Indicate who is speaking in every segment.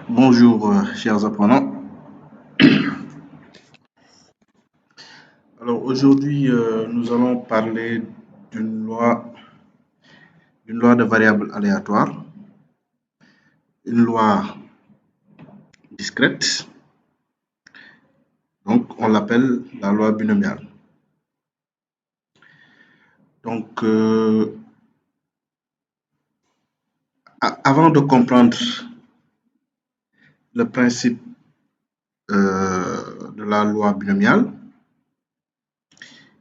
Speaker 1: Bonjour, chers apprenants. Alors aujourd'hui, nous allons parler d'une loi, d'une loi de variables aléatoires, une loi discrète. Donc, on l'appelle la loi binomiale. Donc, avant de comprendre le principe de la loi binomiale,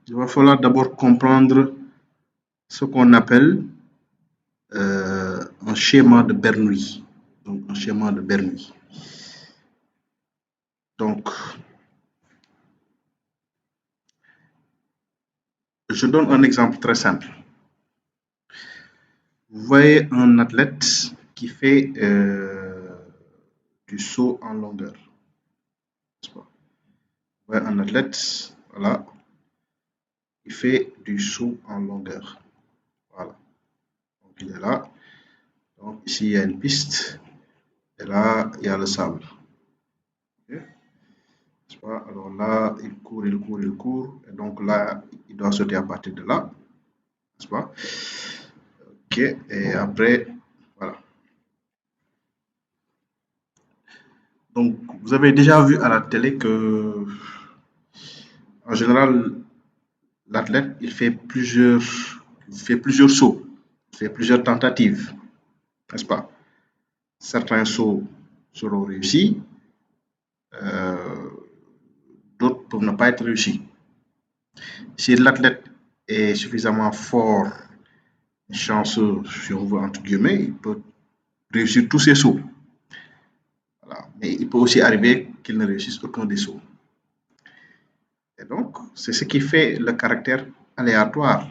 Speaker 1: il va falloir d'abord comprendre ce qu'on appelle un schéma de Bernoulli. Donc, un schéma de Bernoulli. Donc, je donne un exemple très simple. Vous voyez un athlète qui fait du saut en longueur. N'est-ce pas? Vous voyez un athlète, voilà, il fait du saut en longueur. Voilà. Donc il est là. Donc ici il y a une piste. Et là, il y a le sable. Okay. N'est-ce pas? Alors là, il court, il court, il court. Et donc là, il doit sauter à partir de là. N'est-ce pas? Ok. Et après, voilà. Donc, vous avez déjà vu à la télé que, en général, l'athlète, il fait plusieurs sauts, il fait plusieurs tentatives, n'est-ce pas? Certains sauts seront réussis, euh, d'autres peuvent ne pas être réussis. Si l'athlète est suffisamment fort, chanceux, si on veut, entre guillemets, il peut réussir tous ses sauts. Voilà. Mais il peut aussi arriver qu'il ne réussisse aucun des sauts. Et donc, c'est ce qui fait le caractère aléatoire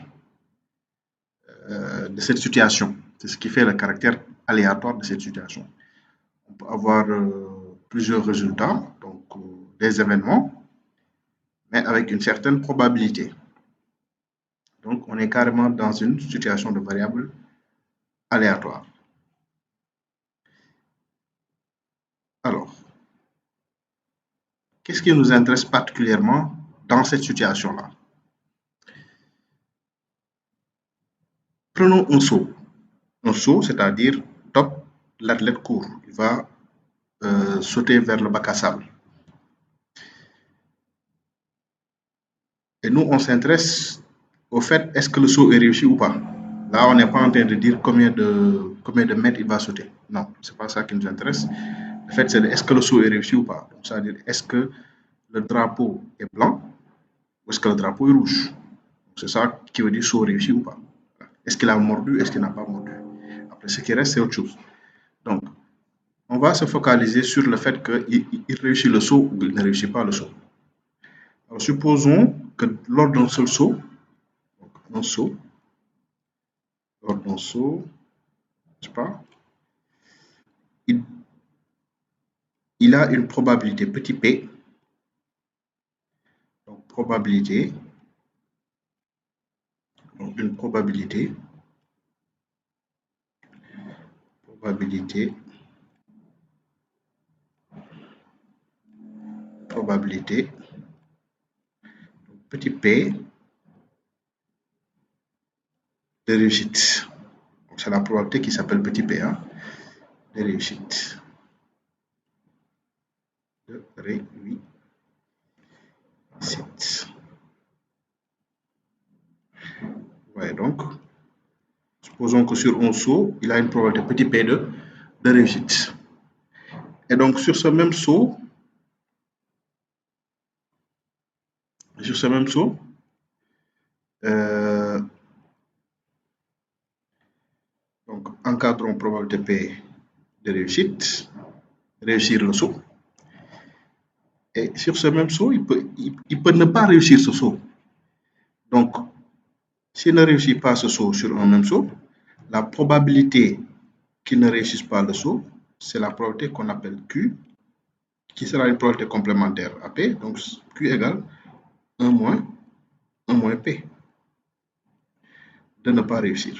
Speaker 1: de cette situation. C'est ce qui fait le caractère aléatoire de cette situation. On peut avoir plusieurs résultats, donc des événements, mais avec une certaine probabilité. Donc, on est carrément dans une situation de variable aléatoire. Alors, qu'est-ce qui nous intéresse particulièrement dans cette situation-là? Prenons un saut. Un saut, c'est-à-dire, top, l'athlète court. Il va sauter vers le bac à sable. Et nous, on s'intéresse au fait, est-ce que le saut est réussi ou pas? Là, on n'est pas en train de dire combien de mètres il va sauter. Non, c'est pas ça qui nous intéresse. Le fait, c'est est-ce que le saut est réussi ou pas. C'est-à-dire, est-ce que le drapeau est blanc ou est-ce que le drapeau est rouge? C'est ça qui veut dire saut réussi ou pas. Est-ce qu'il a mordu, est-ce qu'il n'a pas mordu? Après, ce qui reste, c'est autre chose. Donc, on va se focaliser sur le fait qu'il réussit le saut ou il ne réussit pas le saut. Alors, supposons que lors d'un seul saut, lors d'un saut, je sais pas, il, il a une probabilité petit p, donc probabilité, donc une probabilité, petit p de réussite. C'est la probabilité qui s'appelle petit p, hein, de réussite. De réussite. Ouais, donc, supposons que sur un saut, il a une probabilité petit p de réussite. Et donc, sur ce même saut, donc encadrons probabilité p de réussite, réussir le saut. Et sur ce même saut, il peut ne pas réussir ce saut. Donc, s'il ne réussit pas ce saut sur un même saut, la probabilité qu'il ne réussisse pas le saut, c'est la probabilité qu'on appelle Q, qui sera une probabilité complémentaire à P. Donc, Q égale 1 moins P de ne pas réussir.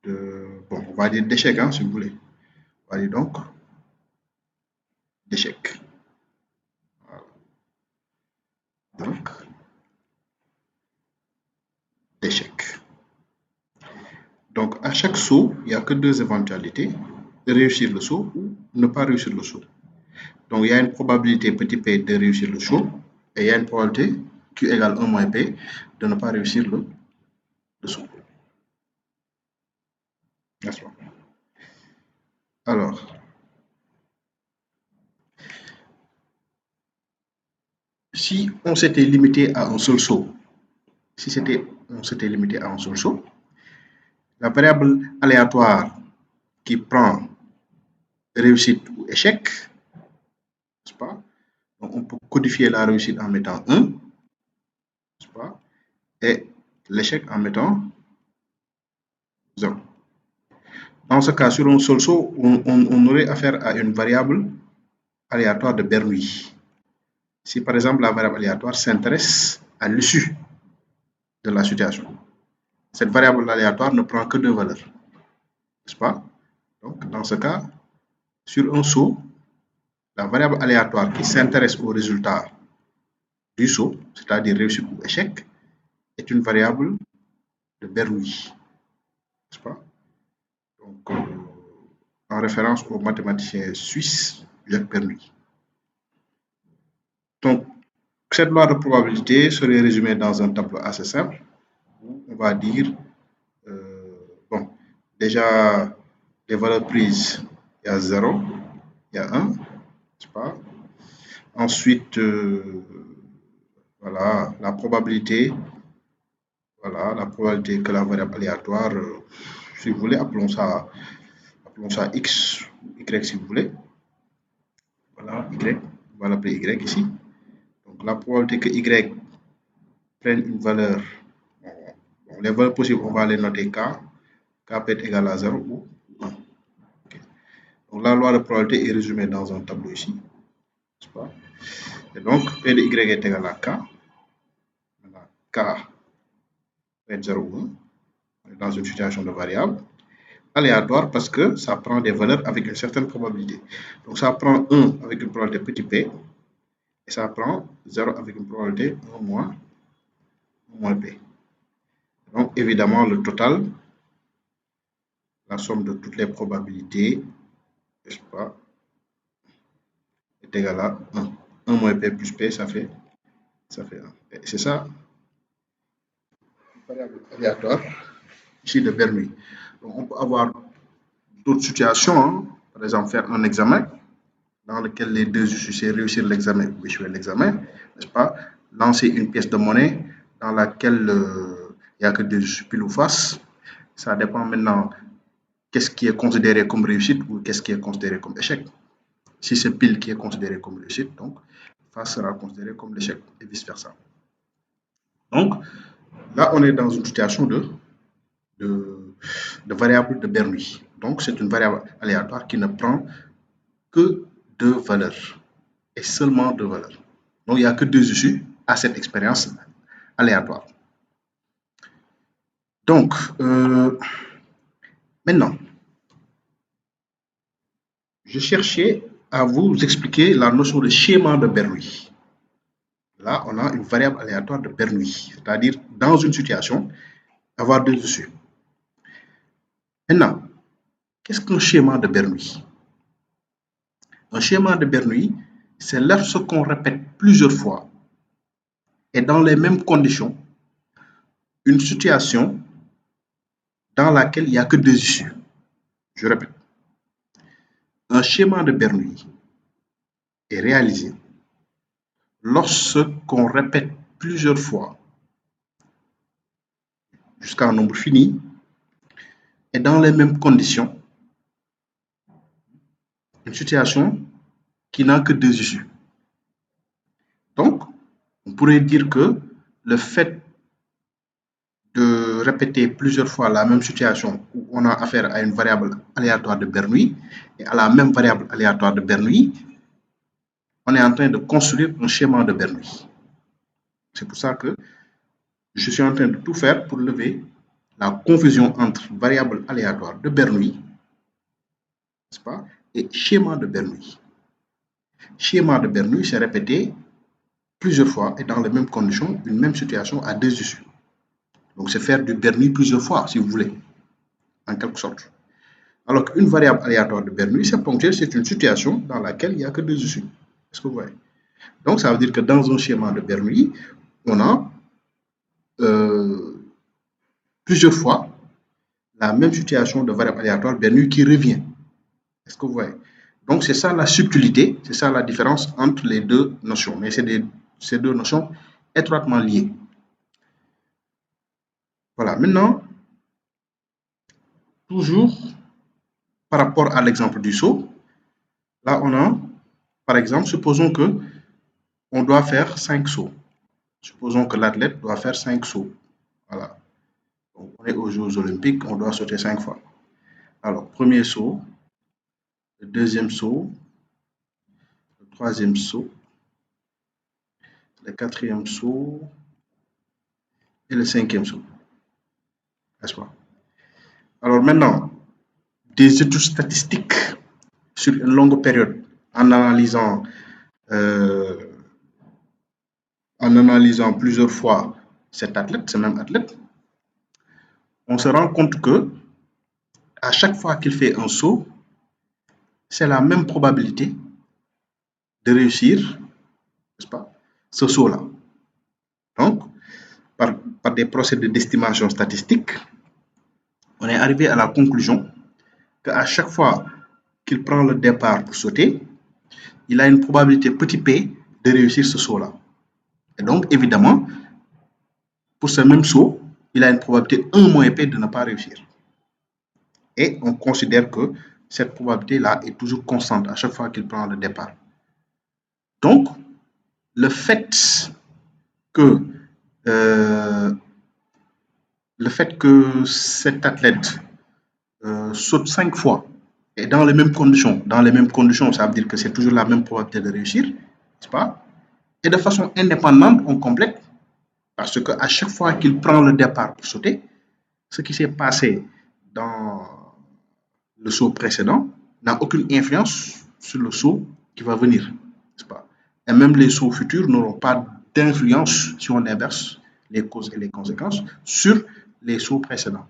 Speaker 1: bon, on va dire d'échec, hein, si vous voulez. On va dire donc d'échec. Voilà. Donc, d'échec. Donc, à chaque saut, il n'y a que deux éventualités, réussir le saut ou ne pas réussir le saut. Donc, il y a une probabilité petit p de réussir le saut et il y a une probabilité Q égale 1 moins P de ne pas réussir le saut. N'est-ce pas? Alors, si on s'était limité à un seul saut, on s'était limité à un seul saut, la variable aléatoire qui prend réussite ou échec, n'est-ce pas? Donc, on peut codifier la réussite en mettant 1, n'est-ce pas? Et l'échec en mettant 0. Dans ce cas, sur un seul saut, on aurait affaire à une variable aléatoire de Bernoulli. Si par exemple la variable aléatoire s'intéresse à l'issue de la situation, cette variable aléatoire ne prend que deux valeurs, n'est-ce pas? Donc, dans ce cas, sur un saut, la variable aléatoire qui s'intéresse au résultat du saut, c'est-à-dire réussite ou échec, est une variable de Bernoulli, n'est-ce pas? Donc, en référence au mathématicien suisse Jacques Bernoulli. Donc, cette loi de probabilité serait résumée dans un tableau assez simple où on va dire, bon, déjà, les valeurs prises, il y a 0, il y a 1, n'est-ce pas? Ensuite, voilà, la probabilité que la variable aléatoire, si vous voulez, appelons ça X ou Y si vous voulez. Voilà, Y, on va l'appeler Y ici. Donc, la probabilité que Y prenne une valeur, bon, les valeurs possibles, on va les noter K. K peut être égal à 0 ou 1. Okay. Donc, la loi de probabilité est résumée dans un tableau ici, n'est-ce pas? Et donc, P de Y est égal à K. Maintenant, K peut être 0 ou 1. On est dans une situation de variable aléatoire parce que ça prend des valeurs avec une certaine probabilité. Donc, ça prend 1 avec une probabilité petit p et ça prend 0 avec une probabilité 1 moins p. Donc, évidemment, le total, la somme de toutes les probabilités, n'est-ce pas, est égal à 1. 1 moins p plus p, ça fait 1. Et c'est ça, variable aléatoire, ici de Bernoulli. Donc, on peut avoir d'autres situations, hein. Par exemple, faire un examen dans lequel les deux issues, c'est réussir l'examen ou échouer l'examen, n'est-ce pas? Lancer une pièce de monnaie dans laquelle il n'y a que deux issues, pile ou face. Ça dépend maintenant qu'est-ce qui est considéré comme réussite ou qu'est-ce qui est considéré comme échec. Si c'est pile qui est considéré comme réussite, donc face sera considéré comme l'échec et vice-versa. Donc, là, on est dans une situation de variable de Bernoulli. Donc, c'est une variable aléatoire qui ne prend que deux valeurs et seulement deux valeurs. Donc, il n'y a que deux issues à cette expérience aléatoire. Donc, maintenant, je cherchais à vous expliquer la notion de schéma de Bernoulli. Là, on a une variable aléatoire de Bernoulli, c'est-à-dire dans une situation, avoir deux issues. Maintenant, qu'est-ce qu'un schéma de Bernoulli? Un schéma de Bernoulli, c'est lorsqu'on répète plusieurs fois et dans les mêmes conditions une situation dans laquelle il n'y a que deux issues. Je répète, un schéma de Bernoulli est réalisé lorsqu'on répète plusieurs fois jusqu'à un nombre fini et dans les mêmes conditions une situation qui n'a que deux issues. Donc, on pourrait dire que le fait de répéter plusieurs fois la même situation où on a affaire à une variable aléatoire de Bernoulli et à la même variable aléatoire de Bernoulli, on est en train de construire un schéma de Bernoulli. C'est pour ça que je suis en train de tout faire pour lever la confusion entre variable aléatoire de Bernoulli, n'est-ce pas, et schéma de Bernoulli. Schéma de Bernoulli, c'est répété plusieurs fois et dans les mêmes conditions, une même situation à deux issues. Donc, c'est faire du Bernoulli plusieurs fois, si vous voulez, en quelque sorte. Alors qu'une variable aléatoire de Bernoulli, c'est ponctuel, c'est une situation dans laquelle il n'y a que deux issues. Est-ce que vous voyez? Donc, ça veut dire que dans un schéma de Bernoulli, on a plusieurs fois la même situation de variable aléatoire Bernoulli qui revient. Est-ce que vous voyez? Donc, c'est ça la subtilité, c'est ça la différence entre les deux notions. Mais ces deux notions étroitement liées. Voilà. Maintenant, toujours par rapport à l'exemple du saut, là, on a, par exemple, supposons que on doit faire 5 sauts. Supposons que l'athlète doit faire 5 sauts. Voilà. Donc, on est aux Jeux Olympiques, on doit sauter 5 fois. Alors, premier saut, le deuxième saut, le troisième saut, le quatrième saut et le cinquième saut. N'est-ce pas? Alors maintenant, des études statistiques sur une longue période euh, en analysant plusieurs fois cet athlète, ce même athlète, on se rend compte que à chaque fois qu'il fait un saut, c'est la même probabilité de réussir, n'est-ce pas, ce saut-là. Donc, par des procédés d'estimation statistique, on est arrivé à la conclusion qu'à chaque fois qu'il prend le départ pour sauter, il a une probabilité petit p de réussir ce saut-là. Et donc, évidemment, pour ce même saut, il a une probabilité 1 moins p de ne pas réussir. Et on considère que cette probabilité-là est toujours constante à chaque fois qu'il prend le départ. Donc, le fait que, euh, cet athlète saute 5 fois et dans les mêmes conditions, ça veut dire que c'est toujours la même probabilité de réussir, n'est-ce pas? Et de façon indépendante, on complète parce qu'à chaque fois qu'il prend le départ pour sauter, ce qui s'est passé dans le saut précédent n'a aucune influence sur le saut qui va venir, n'est-ce pas? Et même les sauts futurs n'auront pas d'influence si on inverse les causes et les conséquences sur les sauts précédents,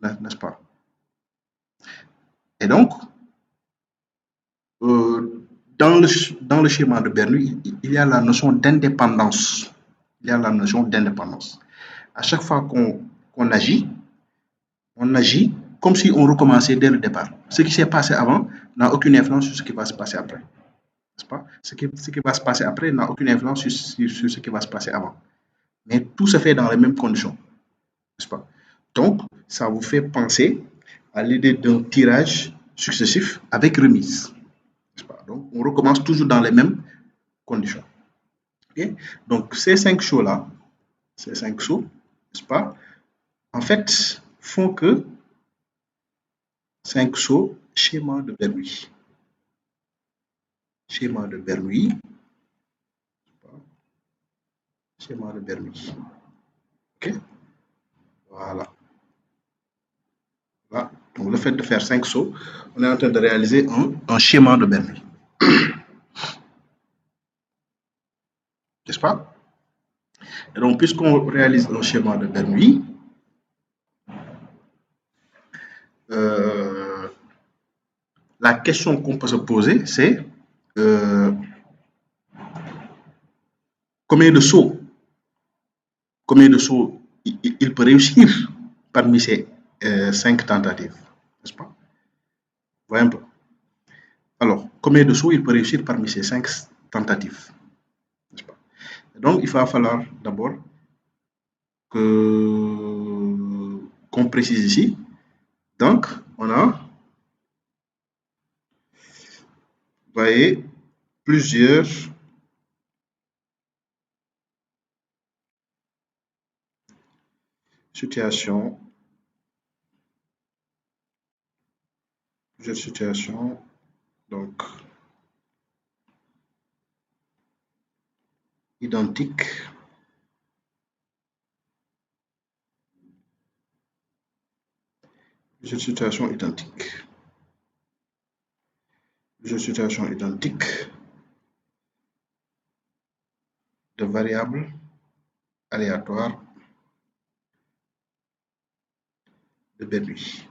Speaker 1: n'est-ce pas? Et donc, dans le schéma de Bernoulli, il y a la notion d'indépendance. Il y a la notion d'indépendance. À chaque fois qu'on agit, on agit comme si on recommençait dès le départ. Ce qui s'est passé avant n'a aucune influence sur ce qui va se passer après. N'est-ce pas? Ce qui va se passer après n'a aucune influence sur ce qui va se passer avant. Mais tout se fait dans les mêmes conditions. N'est-ce pas? Donc, ça vous fait penser à l'idée d'un tirage successif avec remise. N'est-ce pas? Donc, on recommence toujours dans les mêmes conditions. Okay? Donc, ces 5 sauts, n'est-ce pas, en fait, font que 5 sauts, schéma de Bernoulli. Schéma de Bernoulli. Schéma de Bernoulli. OK? Voilà. Voilà. Donc, le fait de faire 5 sauts, on est en train de réaliser un schéma de Bernoulli. N'est-ce pas? Et donc, puisqu'on réalise un schéma de Bernoulli, euh, la question qu'on peut se poser, c'est combien de sauts il peut réussir parmi ces 5 tentatives, n'est-ce pas? Voyez un peu. Alors, combien de sauts il peut réussir parmi ces 5 tentatives, n'est-ce pas? Donc, il va falloir d'abord qu'on précise ici. Donc, on a, vous voyez, plusieurs situations, donc identiques Plusieurs situations identiques. Plusieurs situations identiques de variables aléatoires de Bernoulli.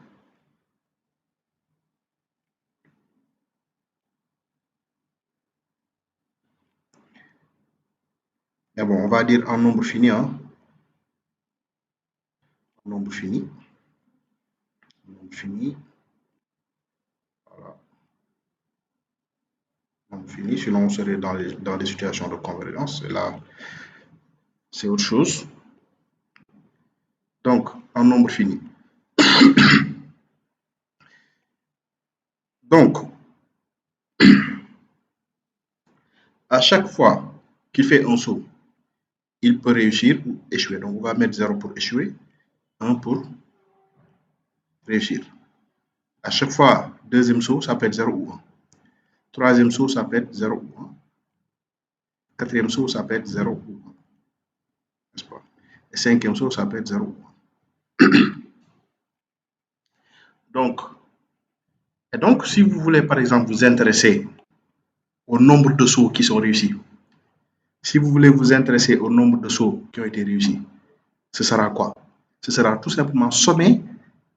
Speaker 1: Mais bon, on va dire en nombre fini, hein. En nombre fini. En nombre fini. Voilà. En nombre fini, sinon on serait dans des situations de convergence. Et là, c'est autre chose. Donc, en nombre fini. Donc, à chaque fois qu'il fait un saut, il peut réussir ou échouer. Donc, on va mettre 0 pour échouer, 1 pour réussir. À chaque fois, deuxième saut, ça peut être 0 ou 1. Troisième saut, ça peut être 0 ou 1. Quatrième saut, ça peut être 0 ou 1. N'est-ce pas? Et cinquième saut, ça peut être 0 ou 1. Donc, si vous voulez, par exemple, vous intéresser au nombre de sauts qui sont réussis, si vous voulez vous intéresser au nombre de sauts qui ont été réussis, ce sera quoi? Ce sera tout simplement sommer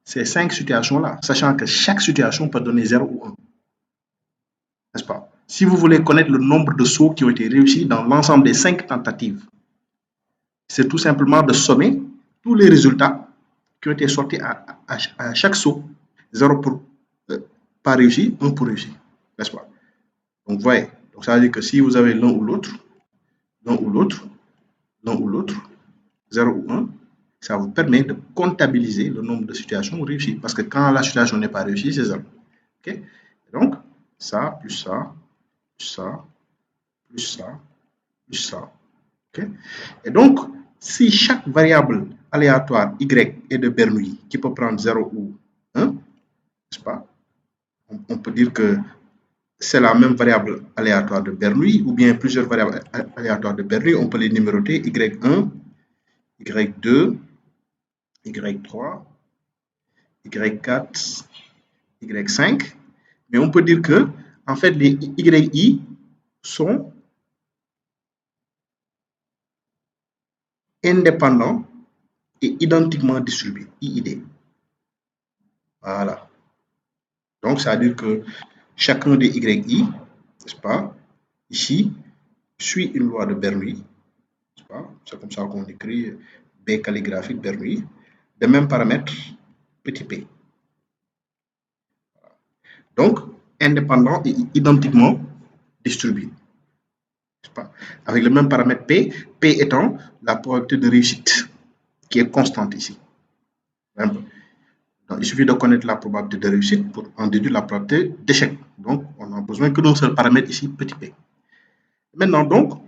Speaker 1: ces 5 situations-là, sachant que chaque situation peut donner 0 ou 1. N'est-ce pas? Si vous voulez connaître le nombre de sauts qui ont été réussis dans l'ensemble des 5 tentatives, c'est tout simplement de sommer tous les résultats qui ont été sortis à chaque saut. 0 pour pas réussi, 1 pour réussir. N'est-ce pas? Donc, voyez. Donc, ça veut dire que si vous avez l'un ou l'autre, l'un ou l'autre, l'un ou l'autre, 0 ou 1, ça vous permet de comptabiliser le nombre de situations réussies. Parce que quand la situation n'est pas réussie, c'est 0. Okay? Donc, ça, plus ça, plus ça, plus ça, plus ça. Okay? Et donc, si chaque variable aléatoire y est de Bernoulli, qui peut prendre 0 ou 1, n'est-ce pas? On peut dire que c'est la même variable aléatoire de Bernoulli, ou bien plusieurs variables aléatoires de Bernoulli, on peut les numéroter y1, y2, y3, y4, y5. Mais on peut dire que, en fait, les yi sont indépendants et identiquement distribués, IID. Voilà. Donc, ça veut dire que chacun des yi, n'est-ce pas, ici, suit une loi de Bernoulli. C'est comme ça qu'on écrit B calligraphique Bernoulli. De même paramètre, petit p. Donc, indépendant et identiquement distribué. Avec le même paramètre P, P étant la probabilité de réussite, qui est constante ici. Donc, il suffit de connaître la probabilité de réussite pour en déduire la probabilité d'échec. Donc, on n'a besoin que d'un seul paramètre ici, petit p. Maintenant, donc,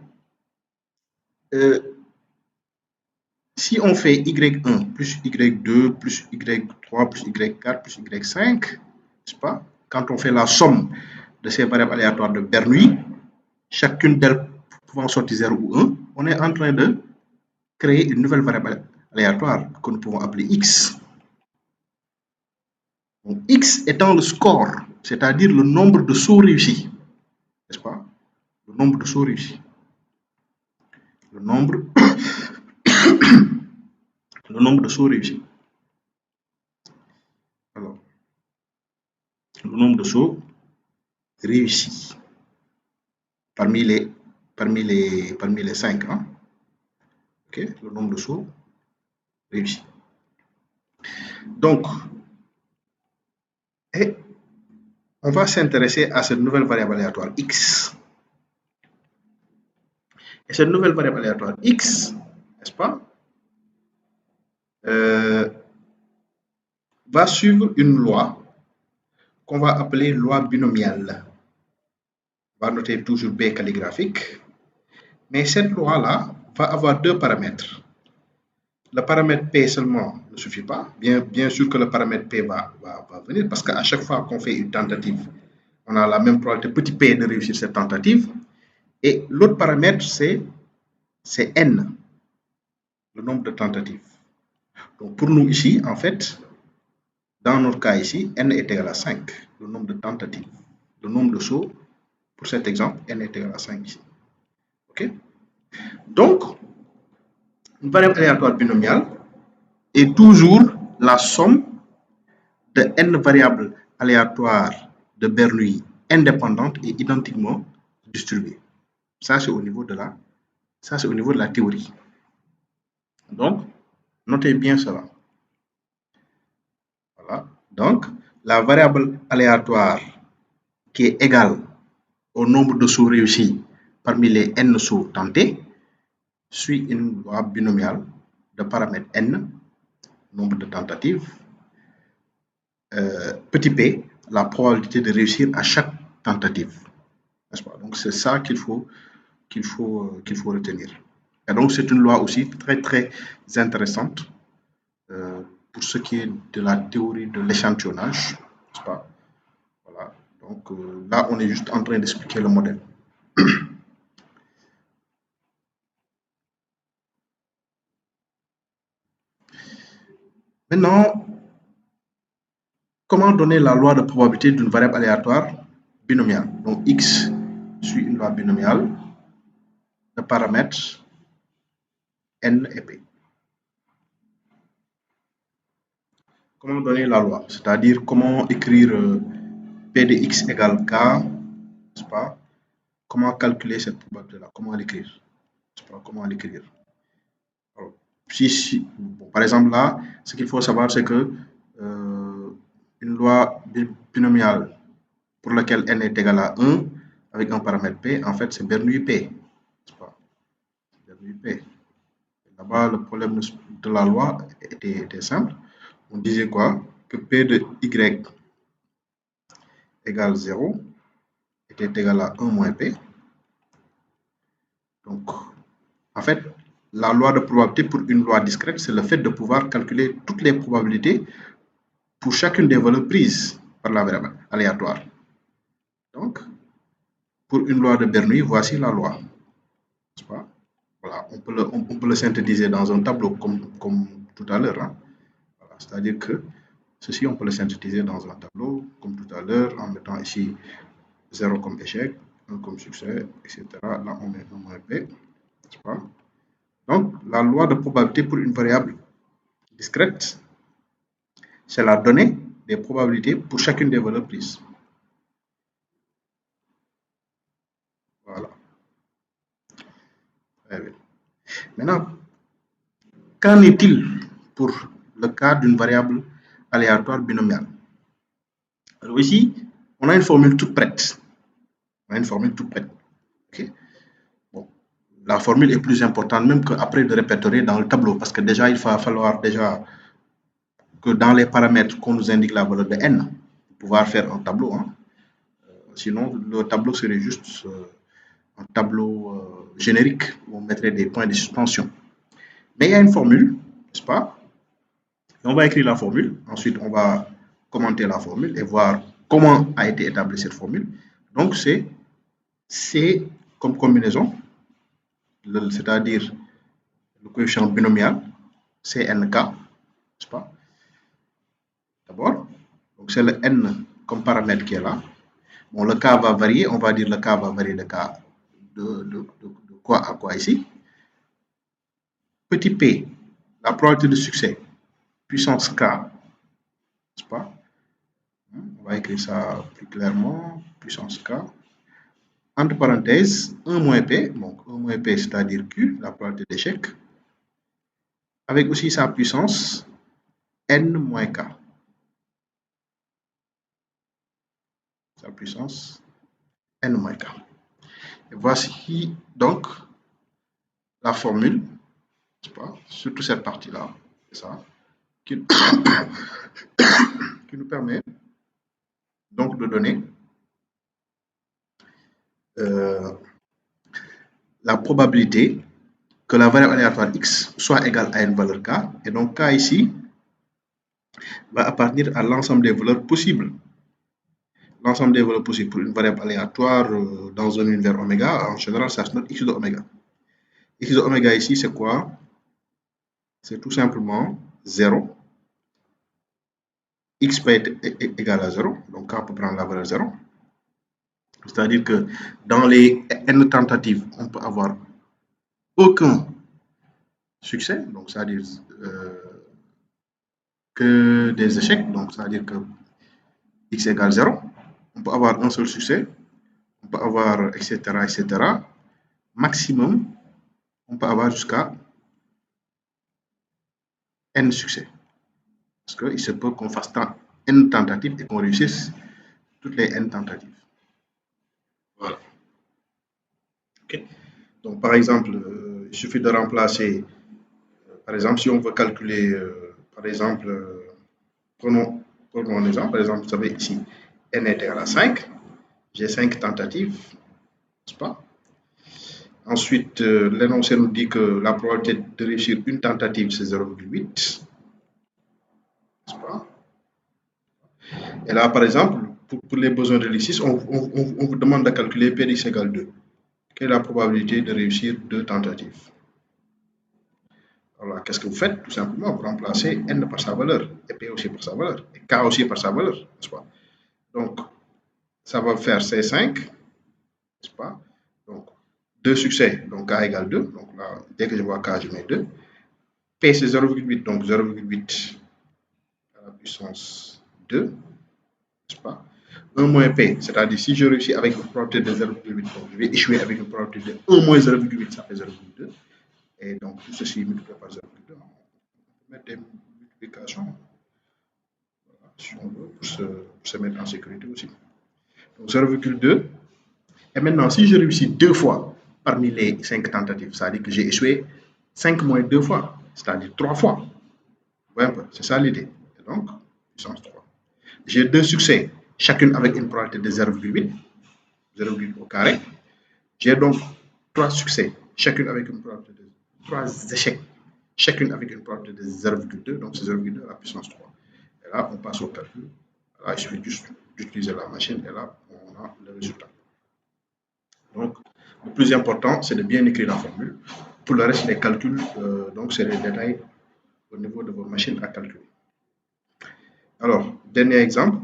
Speaker 1: si on fait y1 plus y2 plus y3 plus y4 plus y5, n'est-ce pas? Quand on fait la somme de ces variables aléatoires de Bernoulli, chacune d'elles pouvant sortir 0 ou 1, on est en train de créer une nouvelle variable aléatoire que nous pouvons appeler x. Donc, x étant le score, c'est-à-dire le nombre de sauts réussis, n'est-ce pas? Le nombre de sauts réussis. Le nombre de sauts réussis. Alors, le nombre de sauts réussis parmi les 5, hein? Ok, le nombre de sauts réussis. Donc, on va s'intéresser à cette nouvelle variable aléatoire x. Et cette nouvelle variable aléatoire x, n'est-ce pas, va suivre une loi qu'on va appeler loi binomiale. On va noter toujours B calligraphique. Mais cette loi-là va avoir deux paramètres. Le paramètre P seulement ne suffit pas. Bien sûr que le paramètre P va venir parce qu'à chaque fois qu'on fait une tentative, on a la même probabilité petit p de réussir cette tentative. Et l'autre paramètre, c'est n, le nombre de tentatives. Donc pour nous ici, en fait, Dans notre cas ici, n est égal à 5, le nombre de tentatives. Le nombre de sauts, pour cet exemple, n est égal à 5 ici. OK? Donc, une variable aléatoire binomiale est toujours la somme de n variables aléatoires de Bernoulli indépendantes et identiquement distribuées. Ça, c'est au niveau de la théorie. Donc, notez bien cela. Voilà. Donc, la variable aléatoire qui est égale au nombre de sauts réussis parmi les n sauts tentés suit une loi binomiale de paramètre n, nombre de tentatives, petit p, la probabilité de réussir à chaque tentative. N'est-ce pas? Donc, c'est ça qu'il faut retenir. Et donc, c'est une loi aussi très, très intéressante pour ce qui est de la théorie de l'échantillonnage. N'est-ce pas? Voilà. Donc, là, on est juste en train d'expliquer le modèle. Maintenant, comment donner la loi de probabilité d'une variable aléatoire binomiale? Donc, x suit une loi binomiale de paramètres n et p. Comment donner la loi? C'est-à-dire comment écrire p de x égale k, n'est-ce pas? Comment calculer cette probabilité-là? Comment l'écrire? Comment l'écrire? Bon, par exemple, là, ce qu'il faut savoir, c'est que une loi binomiale pour laquelle n est égal à 1 avec un paramètre p, en fait, c'est Bernoulli p. Bernoulli p. Là-bas, le problème de la loi était simple. On disait quoi? Que p de y égale 0 était égal à 1 moins p. Donc, en fait, la loi de probabilité pour une loi discrète, c'est le fait de pouvoir calculer toutes les probabilités pour chacune des valeurs prises par la variable aléatoire. Donc, pour une loi de Bernoulli, voici la loi. N'est-ce pas? Voilà, on peut le synthétiser dans un tableau comme tout à l'heure. Hein. Voilà, c'est-à-dire que ceci, on peut le synthétiser dans un tableau comme tout à l'heure en mettant ici 0 comme échec, 1 comme succès, etc. Là, on met 1 moins p. N'est-ce pas? Donc, la loi de probabilité pour une variable discrète, c'est la donnée des probabilités pour chacune des valeurs prises. Voilà. Maintenant, qu'en est-il pour le cas d'une variable aléatoire binomiale? Alors ici, on a une formule toute prête. Okay? Bon, la formule est plus importante même qu'après de répertorier dans le tableau parce que déjà, il va falloir déjà que dans les paramètres qu'on nous indique la valeur de n, pouvoir faire un tableau. Hein. Sinon, le tableau serait juste un tableau générique où on mettrait des points de suspension. Mais il y a une formule, n'est-ce pas? Et on va écrire la formule. Ensuite, on va commenter la formule et voir comment a été établie cette formule. Donc, c'est C comme combinaison, c'est-à-dire le coefficient binomial, CNK, n'est-ce pas? D'abord, donc c'est le N comme paramètre qui est là. Bon, le K va varier, on va dire le K va varier de K de quoi à quoi ici. Petit p, la probabilité de succès, puissance K, n'est-ce pas? On va écrire ça plus clairement, puissance K. Entre parenthèses, 1 moins P, donc 1 moins P c'est-à-dire Q, la probabilité d'échec, avec aussi sa puissance N moins K. Sa puissance N moins K. Et voici donc la formule, pas, surtout cette partie-là, c'est ça, qui, qui nous permet donc de donner la probabilité que la variable aléatoire x soit égale à une valeur k, et donc k ici va appartenir à l'ensemble des valeurs possibles. L'ensemble des valeurs possibles pour une variable aléatoire dans un univers oméga, en général, ça se note x de oméga. X de oméga ici, c'est quoi? C'est tout simplement 0 x peut être égal à 0, donc K peut prendre la valeur 0. C'est-à-dire que dans les n tentatives, on peut avoir aucun succès, donc c'est-à-dire que des échecs, donc c'est-à-dire que x égale 0. On peut avoir un seul succès, on peut avoir etc. etc. Maximum, on peut avoir jusqu'à n succès. Parce qu'il se peut qu'on fasse n tentatives et qu'on réussisse toutes les n tentatives. Voilà. Okay. Donc, par exemple, il suffit de remplacer, par exemple, si on veut calculer, par exemple, prenons un exemple, par exemple, vous savez ici, n est égal à 5, j'ai 5 tentatives, n'est-ce pas? Ensuite, l'énoncé nous dit que la probabilité de réussir une tentative, c'est 0,8, n'est-ce pas? Et là, par exemple, pour les besoins de l'exercice, on vous demande de calculer Px égale 2. Quelle est la probabilité de réussir 2 tentatives? Alors, qu'est-ce que vous faites? Tout simplement, vous remplacez n par sa valeur, et p aussi par sa valeur, et k aussi par sa valeur, n'est-ce pas? Donc, ça va faire C5, n'est-ce pas? Donc, 2 succès, donc k égale 2. Donc là, dès que je vois k, je mets 2. P, c'est 0,8, donc 0,8 à la puissance 2, n'est-ce pas? 1 moins P, c'est-à-dire si je réussis avec une probabilité de 0,8, donc je vais échouer avec une probabilité de 1 moins 0,8, ça fait 0,2. Et donc, tout ceci multiplié par 0,2, on peut mettre des multiplications, voilà, si on veut, pour se mettre en sécurité aussi. Donc, 0,2. Et maintenant, si je réussis 2 fois parmi les 5 tentatives, ça veut dire que j'ai échoué 5 moins 2 fois, c'est-à-dire 3 fois. Ouais, c'est ça l'idée. Et donc, puissance 3. J'ai 2 succès, chacune avec une probabilité de 0,8, 0,8 au carré. J'ai donc 3 succès, chacune avec une probabilité de 3 échecs, chacune avec une probabilité de 0,2, donc c'est 0,2 à la puissance 3. Et là, on passe au calcul. Là, il suffit juste d'utiliser la machine et là, on a le résultat. Donc, le plus important, c'est de bien écrire la formule. Pour le reste, les calculs, donc c'est les détails au niveau de vos machines à calculer. Alors, dernier exemple,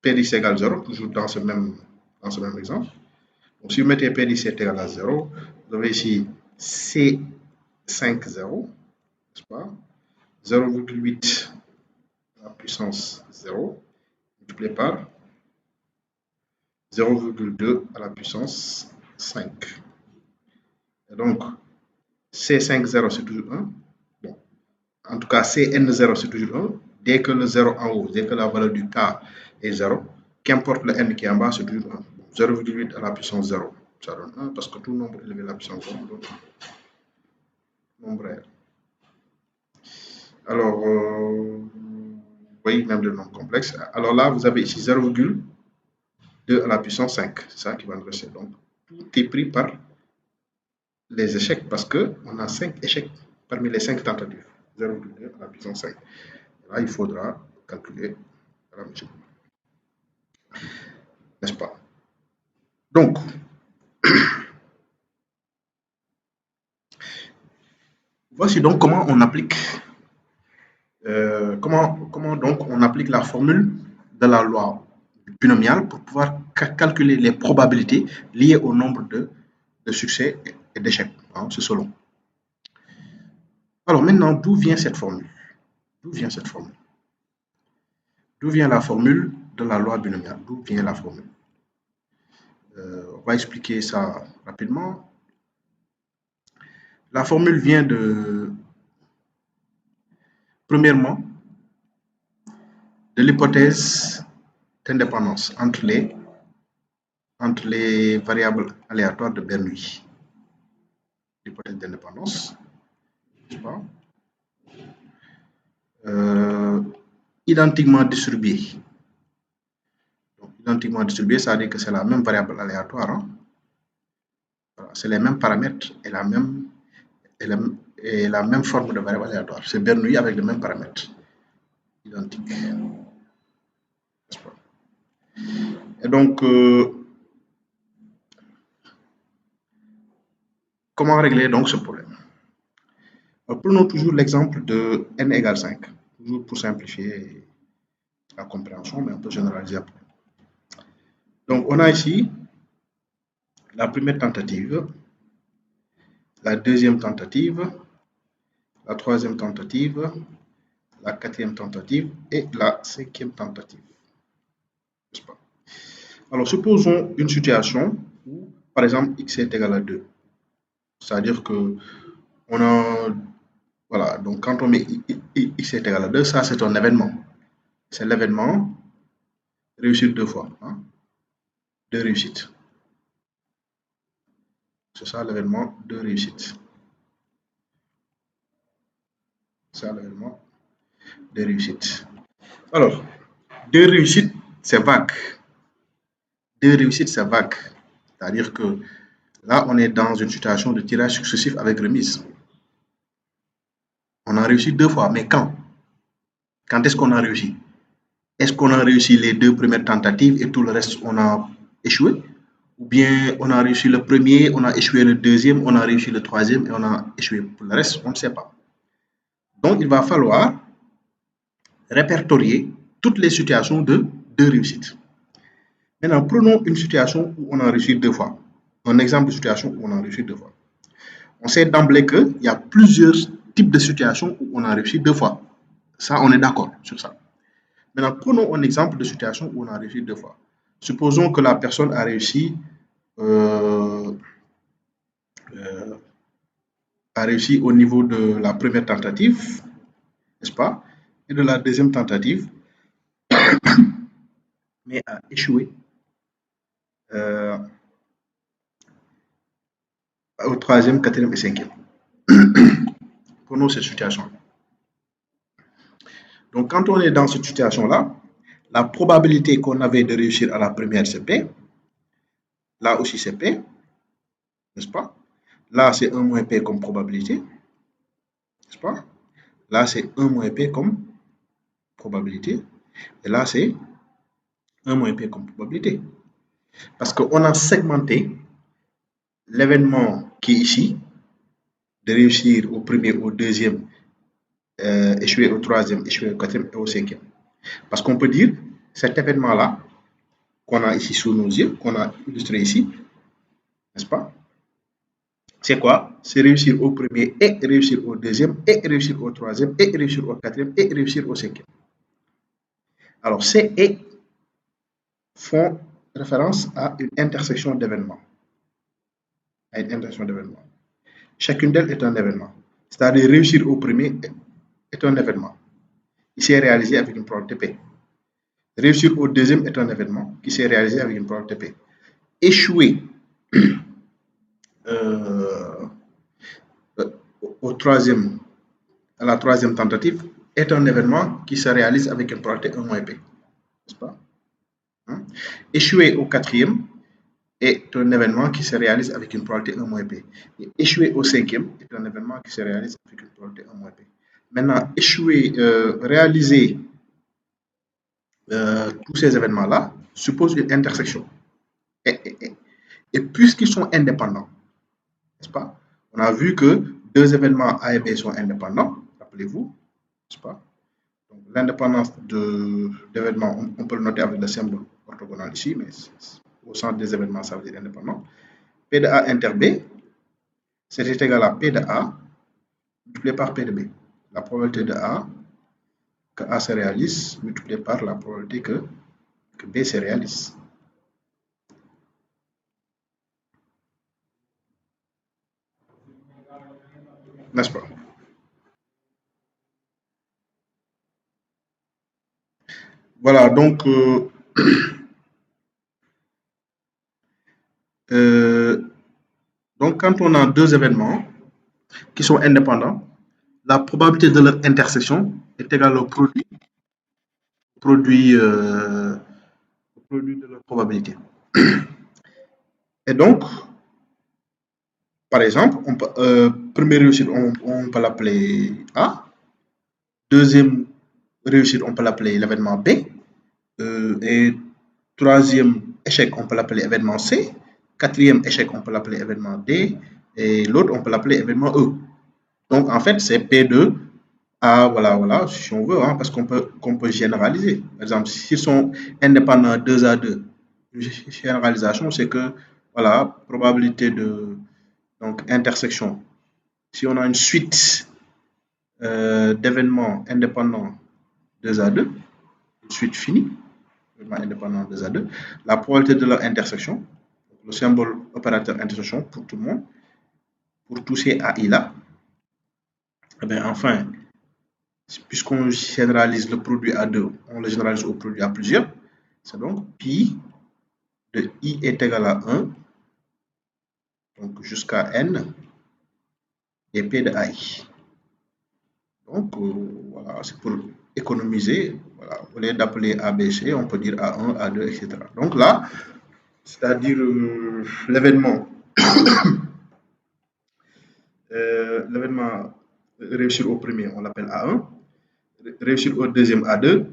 Speaker 1: P10 égale 0, toujours dans ce même exemple. Donc, si vous mettez P10 égal à 0, vous avez ici C5, 0, n'est-ce pas? 0,8 à la puissance 0, multiplié par 0,2 à la puissance 5. Et donc, C5, 0, c'est toujours 1. Bon, en tout cas, Cn0, c'est toujours 1. Dès que le 0 en haut, dès que la valeur du K est 0, qu'importe le n qui est en bas, c'est toujours 1. 0,8 à la puissance 0, ça donne 1, parce que tout nombre élevé à la puissance 0 donne 1. Nombre réel. Alors, oui, même le nombre complexe. Alors là, vous avez ici 0,2 à la puissance 5. C'est ça qui va nous rester. Donc, tout est pris par les échecs parce qu'on a 5 échecs parmi les 5 tentatives. 0,2 à la puissance 5. Là, il faudra calculer la mesure. N'est-ce pas? Donc, voici donc comment on applique comment donc on applique la formule de la loi binomiale pour pouvoir calculer les probabilités liées au nombre de succès et d'échecs. Hein, c'est selon. Alors maintenant, d'où vient cette formule? D'où vient cette formule? D'où vient la formule de la loi binomiale? D'où vient la formule? On va expliquer ça rapidement. La formule vient de, premièrement, de l'hypothèse d'indépendance entre les variables aléatoires de Bernoulli. L'hypothèse d'indépendance, n'est-ce pas? Identiquement distribuée. Donc, identiquement distribuée, ça veut dire que c'est la même variable aléatoire. Hein? Voilà, c'est les mêmes paramètres et la même forme de variable aléatoire. C'est Bernoulli avec les mêmes paramètres. Identiques. N'est-ce pas? Et donc, comment régler donc ce problème? Alors, prenons toujours l'exemple de n égale 5, toujours pour simplifier la compréhension, mais on peut généraliser après. Donc, on a ici la première tentative, la deuxième tentative, la troisième tentative, la quatrième tentative et la cinquième tentative. N'est-ce pas? Alors, supposons une situation où, par exemple, x est égal à 2. C'est-à-dire que on a, voilà, donc quand on met x est égal à 2, ça c'est un événement. C'est l'événement réussite deux fois, hein, deux réussites. C'est ça l'événement de réussite. C'est ça l'événement de réussite. Alors, deux réussites, c'est vague. Deux réussites, c'est vague. C'est-à-dire que là, on est dans une situation de tirage successif avec remise. On a réussi deux fois, mais quand? Quand est-ce qu'on a réussi? Est-ce qu'on a réussi les deux premières tentatives et tout le reste, on a échoué? Ou bien on a réussi le premier, on a échoué le deuxième, on a réussi le troisième et on a échoué pour le reste, on ne sait pas. Donc, il va falloir répertorier toutes les situations de deux réussites. Maintenant, prenons une situation où on a réussi deux fois. Un exemple de situation où on a réussi deux fois. On sait d'emblée qu'il y a plusieurs types de situations où on a réussi deux fois. Ça, on est d'accord sur ça. Maintenant, prenons un exemple de situation où on a réussi deux fois. Supposons que la personne a réussi, euh, euh, au niveau de la première tentative, n'est-ce pas, et de la deuxième tentative, mais a échoué euh, au troisième, quatrième et cinquième. Prenons cette situation. Donc, quand on est dans cette situation-là, la probabilité qu'on avait de réussir à la première, c'est P. Là aussi, c'est P, n'est-ce pas? Là, c'est 1 moins P comme probabilité, n'est-ce pas? Là, c'est 1 moins P comme probabilité. Et là, c'est 1 moins P comme probabilité. Parce qu'on a segmenté l'événement qui est ici, de réussir au premier, au deuxième, échouer au troisième, échouer au quatrième et au cinquième. Parce qu'on peut dire, cet événement-là, qu'on a ici sous nos yeux, qu'on a illustré ici, n'est-ce pas? C'est quoi? C'est réussir au premier et réussir au deuxième et réussir au troisième et réussir au quatrième et réussir au cinquième. Alors, C et font référence à une intersection d'événements. À une intersection d'événements. Chacune d'elles est un événement. C'est-à-dire réussir au premier est un événement qui s'est réalisé avec une probabilité P. Réussir au deuxième est un événement qui s'est réalisé avec une probabilité P. Échouer au troisième, à la troisième tentative est un événement qui se réalise avec une probabilité 1 moins P. N'est-ce pas? Hein? Échouer au quatrième est un événement qui se réalise avec une probabilité 1 moins P. Et échouer au cinquième est un événement qui se réalise avec une probabilité 1 moins P. Maintenant, échouer, réaliser tous ces événements-là suppose une intersection. Et puisqu'ils sont indépendants, n'est-ce pas? On a vu que deux événements A et B sont indépendants, rappelez-vous, n'est-ce pas? Donc, l'indépendance d'événements, on peut le noter avec le symbole orthogonal ici, mais au centre des événements, ça veut dire indépendant. P de A inter B, c'est égal à P de A multiplié par P de B. La probabilité de A, que A se réalise, multiplié par la probabilité que B se réalise. N'est-ce pas? Voilà, donc, donc quand on a deux événements qui sont indépendants, la probabilité de leur intersection est égale au produit de leur probabilité. Et donc, par exemple, première réussite, on peut l'appeler A. Deuxième réussite, on peut l'appeler l'événement B. Et troisième échec, on peut l'appeler événement C. Quatrième échec, on peut l'appeler événement D. Et l'autre, on peut l'appeler événement E. Donc, en fait, c'est P de Ah, voilà, si on veut, hein, parce qu'on peut généraliser. Par exemple, s'ils sont indépendants 2 à 2, une généralisation, c'est que, voilà, probabilité de, donc, intersection. Si on a une suite d'événements indépendants 2 à 2, une suite finie, événements indépendants 2 à 2, la probabilité de leur intersection, le symbole opérateur intersection pour tout le monde, pour tous ces AI-là, eh bien, enfin, puisqu'on généralise le produit à 2, on le généralise au produit à plusieurs, c'est donc pi de i est égal à 1, donc jusqu'à n, et p de i. Donc, voilà, c'est pour économiser. Voilà, au lieu d'appeler ABC, on peut dire A1, A2, etc. Donc là, c'est-à-dire l'événement réussir au premier, on l'appelle A1, réussir au deuxième A2,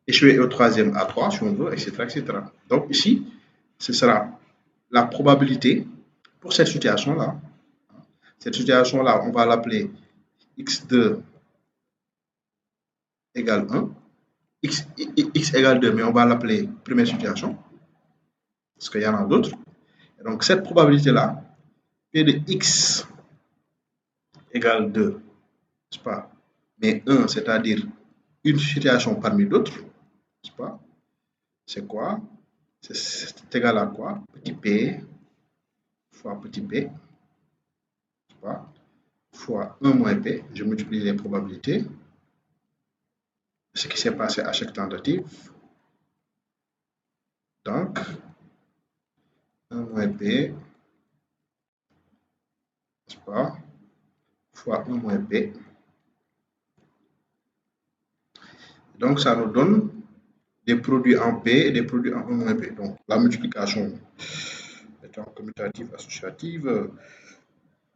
Speaker 1: échouer au troisième A3, si on veut, etc., etc. Donc ici, ce sera la probabilité pour cette situation-là. Cette situation-là, on va l'appeler x2 égale 1, x égale 2, mais on va l'appeler première situation, parce qu'il y en a d'autres. Donc cette probabilité-là, p de x égale 2, n'est-ce pas? Mais 1, c'est-à-dire une situation parmi d'autres, n'est-ce pas? C'est quoi? C'est égal à quoi? Petit p fois petit p, n'est-ce pas? Fois 1 moins p, je multiplie les probabilités, ce qui s'est passé à chaque tentative. Donc, 1 moins p, n'est-ce pas? Fois 1 moins p. Donc, ça nous donne des produits en P et des produits en 1 moins P. Donc, la multiplication étant commutative associative,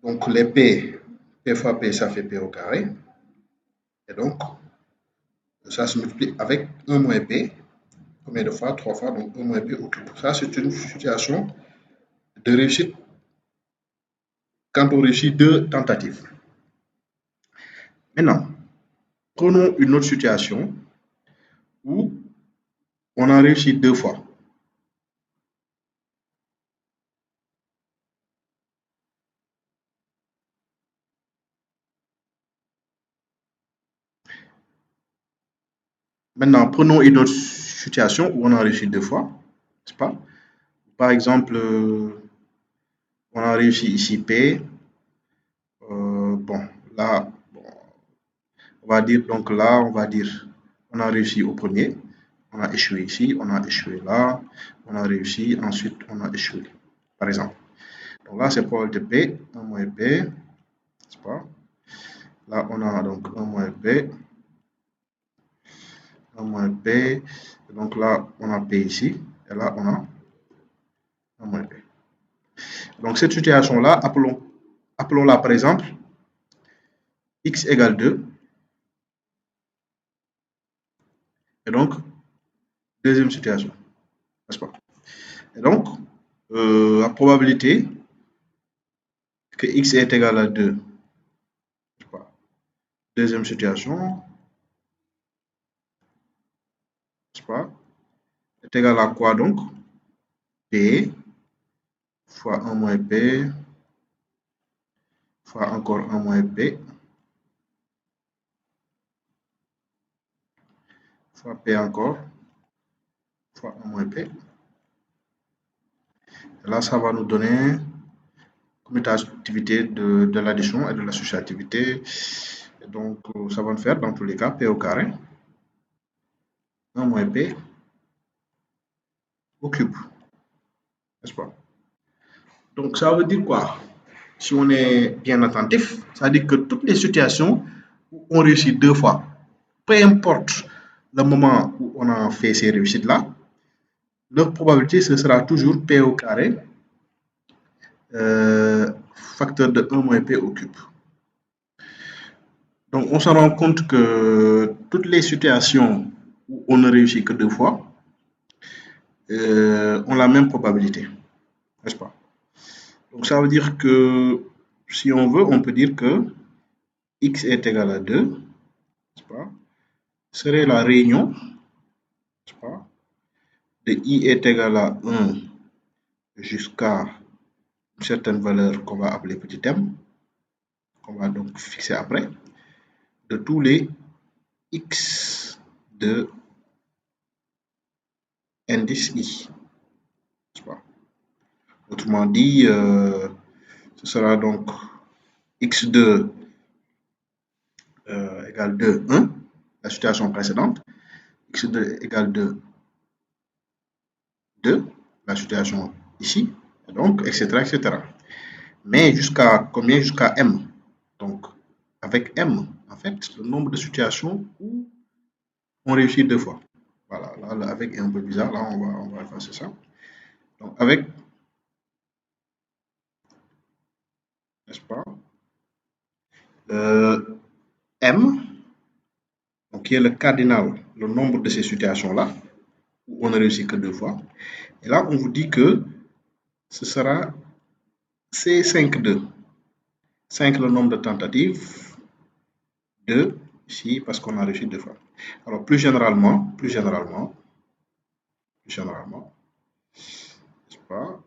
Speaker 1: donc les P fois P, ça fait P au carré. Et donc, ça se multiplie avec 1 moins P. Combien de fois? 3 fois, donc 1 moins P au cube. Ça, c'est une situation de réussite quand on réussit 2 tentatives. Maintenant, prenons une autre situation où on a réussi 2 fois. Maintenant, prenons une autre situation où on a réussi 2 fois, n'est-ce pas? Par exemple, on a réussi ici P. Bon, là, bon, on va dire, donc là, on va dire, on a réussi au premier, on a échoué ici, on a échoué là, on a réussi, ensuite on a échoué, par exemple. Donc là, c'est probabilité P, 1 moins P, n'est-ce pas? Là, on a donc 1 moins P, 1 moins P, donc là, on a P ici, et là, on a 1 moins P. Donc cette situation-là, appelons-la par exemple x égale 2, et donc, deuxième situation, n'est-ce pas? Et donc, la probabilité que x est égal à 2, n'est-ce pas? Deuxième situation, n'est-ce pas? Est égal à quoi donc? P fois 1 moins P fois encore 1 moins P fois P encore fois 1 moins P. Et là, ça va nous donner commutativité de l'addition et de l'associativité. Donc, ça va nous faire dans tous les cas P au carré 1 moins P au cube, n'est-ce pas? Donc, ça veut dire quoi? Si on est bien attentif, ça veut dire que toutes les situations où on réussit 2 fois, peu importe le moment où on a fait ces réussites-là, leur probabilité, ce sera toujours P au carré, facteur de 1 moins P au cube. Donc, on se rend compte que toutes les situations où on ne réussit que 2 fois ont la même probabilité, n'est-ce pas? Donc, ça veut dire que si on veut, on peut dire que x est égal à 2 n'est-ce pas, serait la réunion, n'est-ce pas, de I est égal à 1 jusqu'à une certaine valeur qu'on va appeler petit m, qu'on va donc fixer après, de tous les x de indice I. Autrement dit, ce sera donc x2 égale 2, 1, la situation précédente, x2 égale 2, 2, la situation ici, et donc, etc., etc. Mais jusqu'à combien? Jusqu'à m. Donc, avec m, en fait, le nombre de situations où on réussit deux fois. Voilà, là, avec un peu bizarre, là, on va effacer ça. Donc, avec, n'est-ce pas, m, donc qui est le cardinal, le nombre de ces situations-là, où on ne réussit que deux fois. Et là, on vous dit que ce sera C5,2. 5 le nombre de tentatives, 2 ici parce qu'on a réussi deux fois. Alors, plus généralement, n'est-ce pas,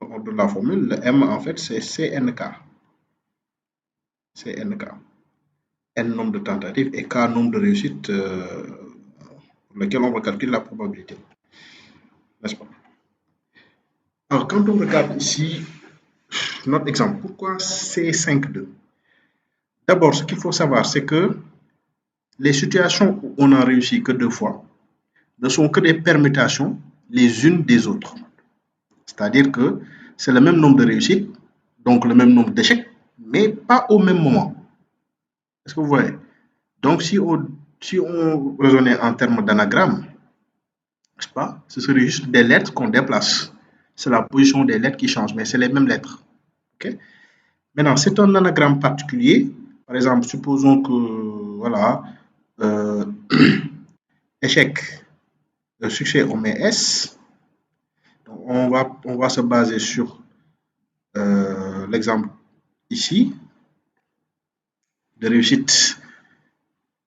Speaker 1: on donne la formule, le M en fait c'est CNK. CNK. N nombre de tentatives et K nombre de réussites pour lequel on va calculer la probabilité. N'est-ce pas? Alors, quand on regarde ici notre exemple, pourquoi C5,2? D'abord, ce qu'il faut savoir, c'est que les situations où on n'a réussi que deux fois ne sont que des permutations les unes des autres. C'est-à-dire que c'est le même nombre de réussites, donc le même nombre d'échecs, mais pas au même moment. Est-ce que vous voyez? Donc, si on raisonnait en termes d'anagramme, n'est-ce pas, ce serait juste des lettres qu'on déplace. C'est la position des lettres qui change, mais c'est les mêmes lettres. Okay? Maintenant, c'est un anagramme particulier. Par exemple, supposons que, voilà, échec, succès, on met S. Donc, on va se baser sur l'exemple ici de réussite.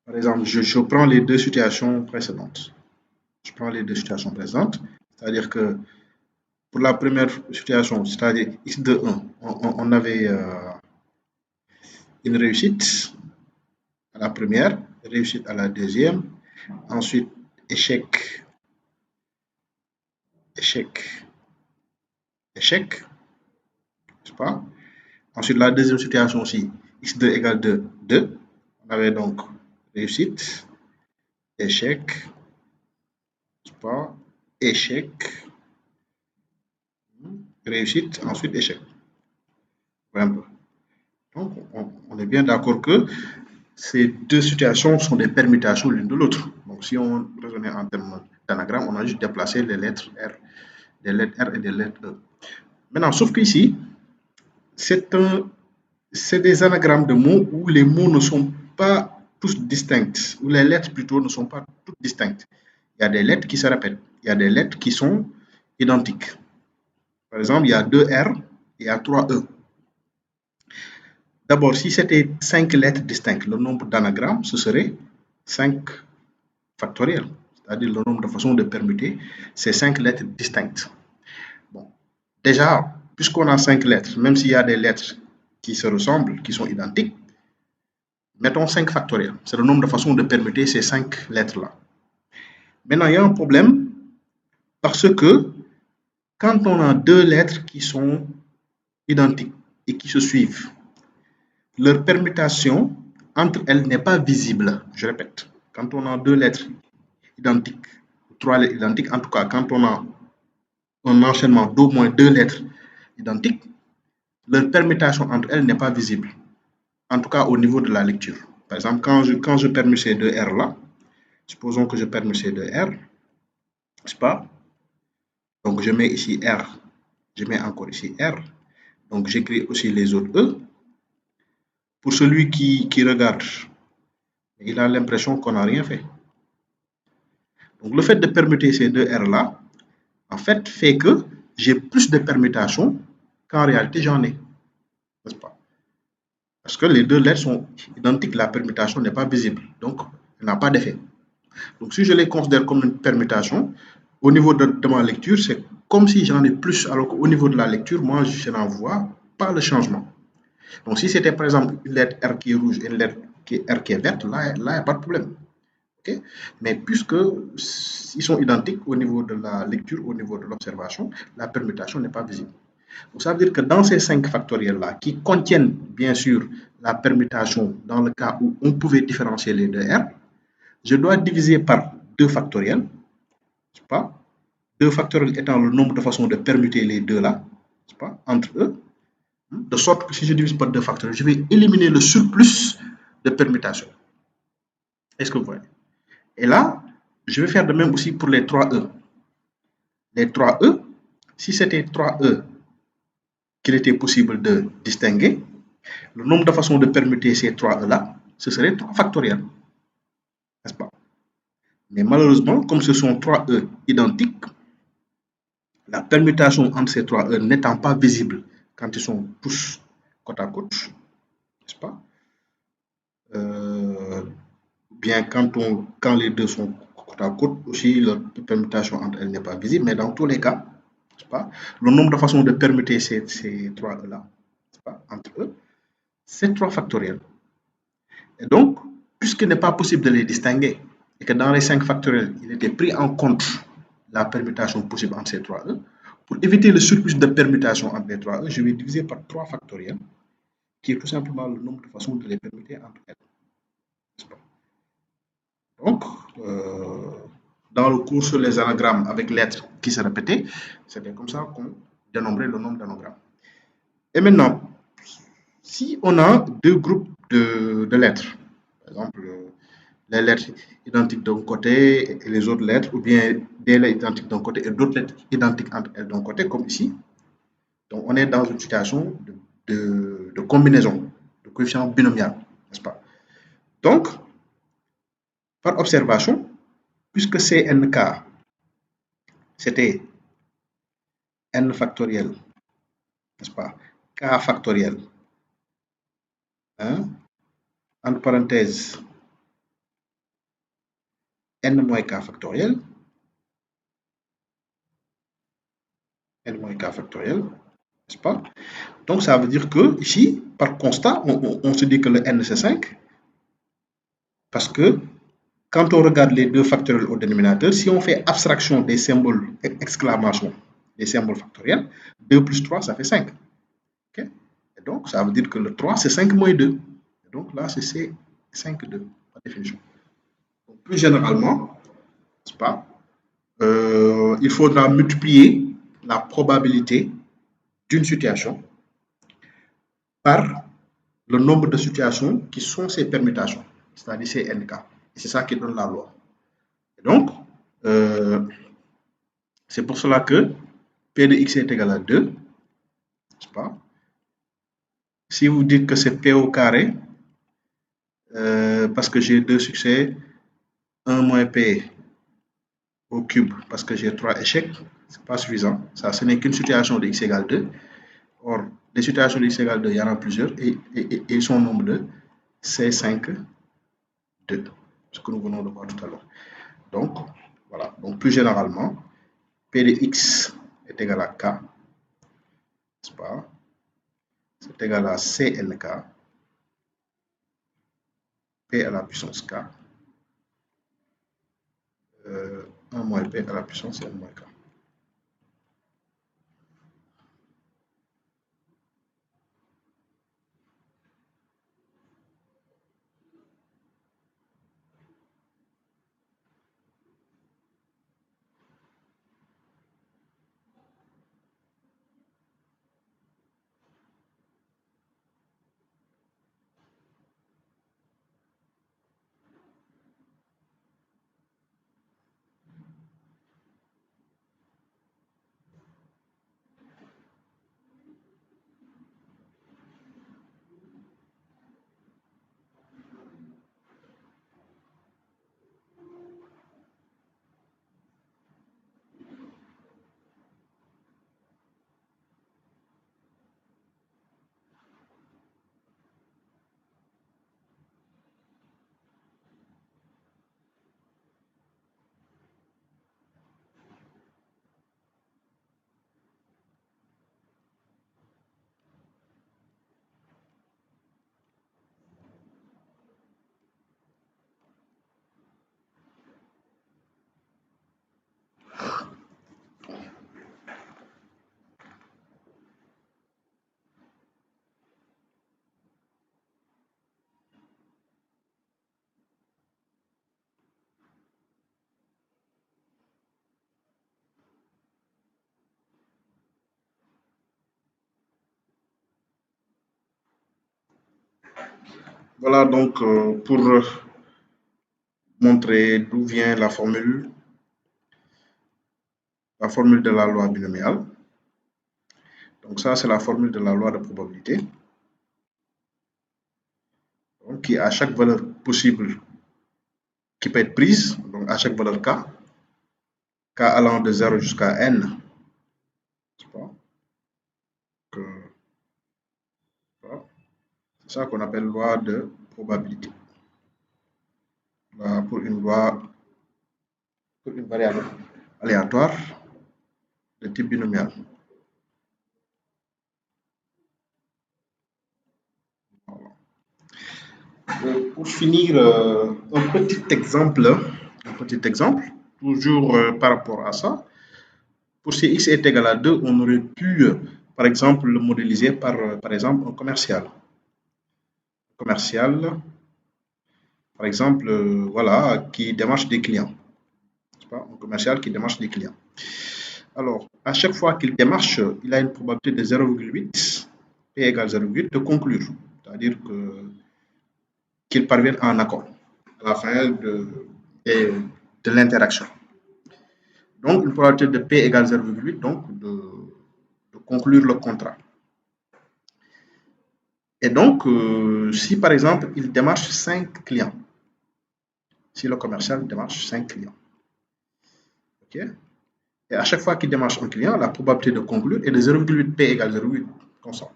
Speaker 1: Par exemple, je prends les deux situations précédentes. Je prends les deux situations précédentes, c'est-à-dire que pour la première situation, c'est-à-dire x de 1, on avait une réussite à la première, réussite à la deuxième, ensuite échec, échec, échec, n'est-ce pas? Ensuite, la deuxième situation aussi, x2 égale 2, 2. On avait donc réussite, échec, n'est-ce pas? Échec, réussite, ensuite échec. Donc, on est bien d'accord que ces deux situations sont des permutations l'une de l'autre. Donc, si on raisonnait en termes d'anagramme, on a juste déplacé les lettres R, des lettres R et des lettres E. Maintenant, sauf qu'ici, c'est des anagrammes de mots où les mots ne sont pas tous distincts, où les lettres plutôt ne sont pas toutes distinctes. Il y a des lettres qui se répètent, il y a des lettres qui sont identiques. Par exemple, il y a 2 R et il y a 3 E. D'abord, si c'était 5 lettres distinctes, le nombre d'anagrammes, ce serait 5 factoriel, c'est-à-dire le nombre de façons de permuter ces 5 lettres distinctes. Bon, déjà, puisqu'on a 5 lettres, même s'il y a des lettres qui se ressemblent, qui sont identiques, mettons 5 factoriels. C'est le nombre de façons de permuter ces 5 lettres-là. Maintenant, il y a un problème parce que quand on a deux lettres qui sont identiques et qui se suivent, leur permutation entre elles n'est pas visible. Je répète, quand on a deux lettres identiques, trois lettres identiques, en tout cas, quand on a un enchaînement d'au moins deux lettres identiques, leur permutation entre elles n'est pas visible. En tout cas, au niveau de la lecture. Par exemple, quand je permute ces deux R là, supposons que je permute ces deux R, n'est-ce pas? Donc, je mets ici R, je mets encore ici R. Donc, j'écris aussi les autres E. Pour celui qui regarde, il a l'impression qu'on n'a rien fait. Donc, le fait de permuter ces deux R là, en fait que j'ai plus de permutations qu'en réalité j'en ai. N'est-ce pas? Parce que les deux lettres sont identiques, la permutation n'est pas visible. Donc, elle n'a pas d'effet. Donc, si je les considère comme une permutation, au niveau de ma lecture, c'est comme si j'en ai plus, alors qu'au niveau de la lecture, moi, je n'en vois pas le changement. Donc, si c'était par exemple une lettre R qui est rouge et une lettre R qui est verte, là, il n'y a pas de problème. Okay. Mais puisque ils sont identiques au niveau de la lecture, au niveau de l'observation, la permutation n'est pas visible. Donc, ça veut dire que dans ces 5 factoriels-là, qui contiennent bien sûr la permutation dans le cas où on pouvait différencier les deux R, je dois diviser par 2 factoriels, pas 2 factoriels étant le nombre de façons de permuter les deux là, pas, entre eux, de sorte que si je divise par 2 factoriels, je vais éliminer le surplus de permutation. Est-ce que vous voyez? Et là, je vais faire de même aussi pour les 3E. Les 3E, si c'était 3E qu'il était possible de distinguer, le nombre de façons de permuter ces 3E-là, ce serait 3 factoriels. N'est-ce pas? Mais malheureusement, comme ce sont 3E identiques, la permutation entre ces 3E n'étant pas visible quand ils sont tous côte à côte, n'est-ce pas? Bien quand les deux sont côte à côte, aussi la permutation entre elles n'est pas visible, mais dans tous les cas, pas, le nombre de façons de permuter ces 3-là entre eux, c'est 3 factoriels. Et donc, puisqu'il n'est pas possible de les distinguer, et que dans les 5 factoriels, il était pris en compte la permutation possible entre ces 3E, pour éviter le surplus de permutation entre les 3E, je vais diviser par 3 factoriels, qui est tout simplement le nombre de façons de les permuter entre elles. Donc, dans le cours sur les anagrammes avec lettres qui se répétaient, c'était comme ça qu'on dénombrait le nombre d'anagrammes. Et maintenant, si on a deux groupes de lettres, par exemple, les lettres identiques d'un côté et les autres lettres, ou bien des lettres identiques d'un côté et d'autres lettres identiques entre elles d'un côté, comme ici, donc on est dans une situation de combinaison, de coefficient binomial, n'est-ce pas? Donc, par observation, puisque CNK, c'était n factoriel, n'est-ce pas? K factoriel, hein? Entre parenthèses, n moins k factoriel, n-k factoriel, n'est-ce pas? Donc, ça veut dire que ici, par constat, on se dit que le n, c'est 5, parce que quand on regarde les deux factoriels au dénominateur, si on fait abstraction des symboles exclamation, des symboles factoriels, 2 plus 3, ça fait 5. Okay? Et donc, ça veut dire que le 3, c'est 5 moins 2. Et donc là, c'est 5, 2, par définition. Donc, plus généralement, n'est-ce pas, il faudra multiplier la probabilité d'une situation par le nombre de situations qui sont ces permutations, c'est-à-dire ces NK. Et c'est ça qui donne la loi. Et donc, euh, c'est pour cela que P de x est égal à 2, n'est-ce pas? Si vous dites que c'est P au carré, parce que j'ai deux succès, 1 moins P au cube, parce que j'ai 3 échecs, c'est pas suffisant. Ça, ce n'est qu'une situation de x égale 2. Or, des situations de x égale 2, il y en a plusieurs, et son nombre de c'est 5, 2, ce que nous venons de voir tout à l'heure. Donc, voilà. Donc, plus généralement, P de x est égal à K, n'est-ce pas? C'est égal à CNK, P à la puissance K, 1 moins P à la puissance N moins K. Voilà donc pour montrer d'où vient la formule de la loi binomiale. Donc ça, c'est la formule de la loi de probabilité. Donc, qui à chaque valeur possible qui peut être prise, donc à chaque valeur k allant de 0 jusqu'à n, c'est ça qu'on appelle loi de probabilité. Là, pour une variable aléatoire de type binomial. Pour finir, un petit exemple, toujours par rapport à ça. Pour si x est égal à 2, on aurait pu, par exemple, le modéliser par exemple, un commercial. Par exemple, voilà, qui démarche des clients. Un commercial qui démarche des clients. Alors, à chaque fois qu'il démarche, il a une probabilité de 0,8, P égale 0,8, de conclure. C'est-à-dire qu'il parvienne à un accord à la fin de l'interaction. Donc, une probabilité de P égale 0,8, donc de conclure le contrat. Et donc, si par exemple, il démarche 5 clients, si le commercial démarche 5 clients, ok, et à chaque fois qu'il démarche un client, la probabilité de conclure est de 0,8, P égale 0,8, constant.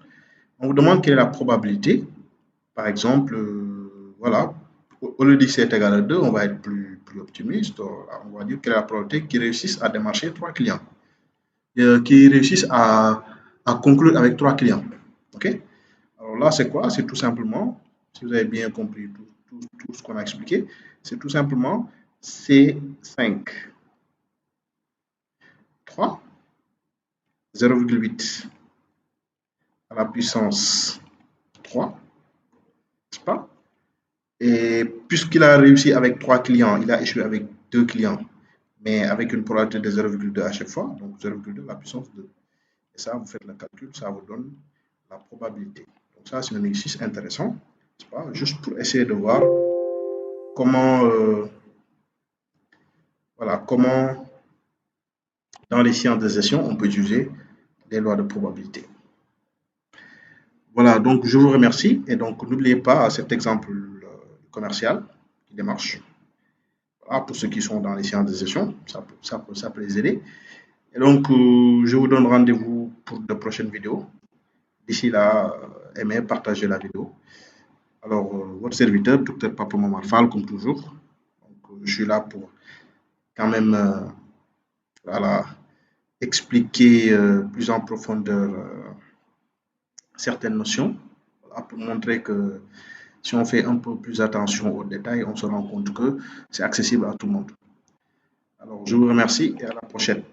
Speaker 1: On vous demande quelle est la probabilité. Par exemple, voilà, au lieu de 7 égale à 2, on va être plus optimiste. On va dire quelle est la probabilité qu'ils réussissent à démarcher 3 clients, qu'ils réussissent à conclure avec 3 clients. Ok. Alors là, c'est quoi? C'est tout simplement, si vous avez bien compris tout ce qu'on a expliqué, c'est tout simplement C5, 3, 0,8 à la puissance 3, n'est-ce pas? Et puisqu'il a réussi avec 3 clients, il a échoué avec 2 clients, mais avec une probabilité de 0,2 à chaque fois, donc 0,2 à la puissance 2. Et ça, vous faites le calcul, ça vous donne la probabilité. Donc ça, c'est un exercice intéressant, n'est-ce pas? Juste pour essayer de voir comment, voilà, comment dans les sciences de gestion, on peut utiliser les lois de probabilité. Voilà, donc je vous remercie et donc n'oubliez pas cet exemple commercial qui démarche. Voilà, pour ceux qui sont dans les sciences de gestion, ça peut les aider. Et donc, je vous donne rendez-vous pour de prochaines vidéos. D'ici là, aimez, partagez la vidéo. Alors, votre serviteur, Dr Papa Momar Fall, comme toujours. Donc, je suis là pour quand même voilà, expliquer plus en profondeur certaines notions, voilà, pour montrer que si on fait un peu plus attention aux détails, on se rend compte que c'est accessible à tout le monde. Alors, je vous remercie et à la prochaine.